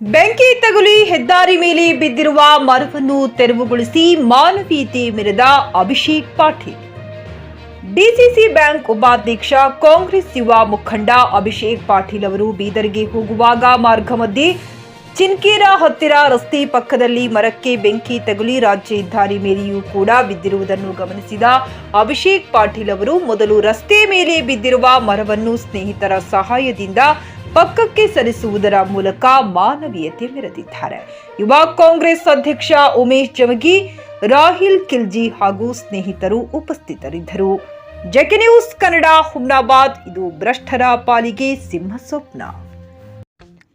ಬೆಂಕಿ ತಗುಲಿ ಹೆದ್ದಾರಿ ಮೇಲೆ ಬಿದ್ದಿರುವ ಮರವನ್ನು ತೆರವುಗೊಳಿಸಿ ಮಾನವೀಯತೆ ಮೆರೆದ ಅಭಿಷೇಕ್ ಪಾಟೀಲ್. ಡಿಸಿಸಿ ಬ್ಯಾಂಕ್ ಉಪಾಧ್ಯಕ್ಷ ಕಾಂಗ್ರೆಸ್ ಯುವ ಮುಖಂಡ ಅಭಿಷೇಕ್ ಪಾಟೀಲ್ ಅವರು ಬೀದರ್ಗೆ ಹೋಗುವಾಗ ಮಾರ್ಗ ಮಧ್ಯೆ ಚಿನ್ಕೇರ ಹತ್ತಿರ ರಸ್ತೆ ಪಕ್ಕದಲ್ಲಿ ಮರಕ್ಕೆ ಬೆಂಕಿ ತಗುಲಿ ರಾಜ್ಯ ಹೆದ್ದಾರಿ ಮೇಲೆಯೂ ಕೂಡ ಬಿದ್ದಿರುವುದನ್ನು ಗಮನಿಸಿದ ಅಭಿಷೇಕ್ ಪಾಟೀಲ್ ಅವರು ಮೊದಲು ರಸ್ತೆ ಮೇಲೆ ಬಿದ್ದಿರುವ ಮರವನ್ನು ಸ್ನೇಹಿತರ ಸಹಾಯದಿಂದ ಪಕ್ಕಕ್ಕೆ ಸರಿಸುವುದರ ಮೂಲಕ ಮಾನವೀಯತೆ ಮೆರೆದಿದ್ದಾರೆ. ಯುವ ಕಾಂಗ್ರೆಸ್ ಅಧ್ಯಕ್ಷ ಉಮೇಶ್ ಜಮಗಿ, ರಾಹಿಲ್ ಖಿಲ್ಜಿ ಹಾಗೂ ಸ್ನೇಹಿತರು ಉಪಸ್ಥಿತರಿದ್ದರು. JK news Kannada, Humnabad. ಇದು ಭ್ರಷ್ಟರ ಪಾಲಿಗೆ ಸಿಂಹ ಸ್ವಪ್ನ.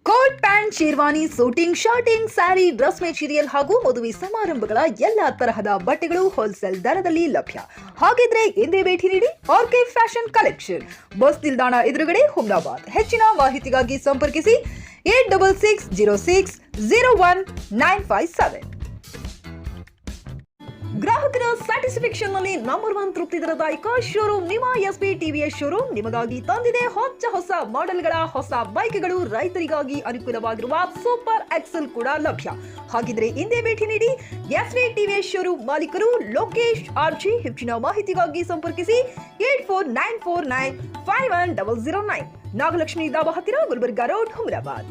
Coat pant, sherwani, suiting, shirting, sari, dress material ಹಾಗೂ ಮದುವೆ ಸಮಾರಂಭಗಳ ಎಲ್ಲಾ ತರಹದ ಬಟ್ಟೆಗಳು ಹೋಲ್ಸೇಲ್ ದರದಲ್ಲಿ ಲಭ್ಯ. ಹಾಗಿದ್ರೆ ಎಂದೇ ಭೇಟಿ ನೀಡಿ ಆರ್ಕೆ ಫ್ಯಾಷನ್ ಕಲೆಕ್ಷನ್, ಬಸ್ ನಿಲ್ದಾಣ ಎದುರುಗಡೆ, ಹುಮ್ನಾಬಾದ್. ಹೆಚ್ಚಿನ ಮಾಹಿತಿಗಾಗಿ ಸಂಪರ್ಕಿಸಿ 8660601957. ಗ್ರಾಹಕರ ಸ್ಯಾಟಿಸ್ಫ್ಯಾಕ್ಷನ್ ನಲ್ಲಿ ನಂಬರ್ 1 ತೃಪ್ತಿದಾಯಕ ಶೋರೂಮ್ ನಿಮ್ಮ ಎಸ್ಪಿ ಟಿವಿಎಸ್ ಶೋರೂಮ್ ನಿಮಗಾಗಿ ತಂದಿದೆ ಹೊಸ ಮಾಡೆಲ್ಗಳ ಹೊಸ ಬೈಕ್ಗಳು. ರೈತರಿಗಾಗಿ ಅನುಕೂಲವಾಗಿರುವ ಸೂಪರ್ ಎಕ್ಸೆಲ್ ಕೂಡ ಲಭ್ಯ. ಹಾಗಿದ್ರೆ ಹಿಂದೆ ಭೇಟಿ ನೀಡಿ ಎಸ್ಪಿ ಟಿವಿಎಸ್ ಶೋರೂಮ್ ಮಾಲೀಕರು ಲೋಕೇಶ್ ಆರ್ಜಿ. ಹೆಚ್ಚಿನ ಮಾಹಿತಿಗಾಗಿ ಸಂಪರ್ಕಿಸಿ 8494951009. ನಾಗಲಕ್ಷ್ಮಿ ದಾಬಾ ಹತ್ತಿರ, ಗುಲ್ಬರ್ಗಾ ರೋಡ್, ಹುಮ್ನಾಬಾದ್.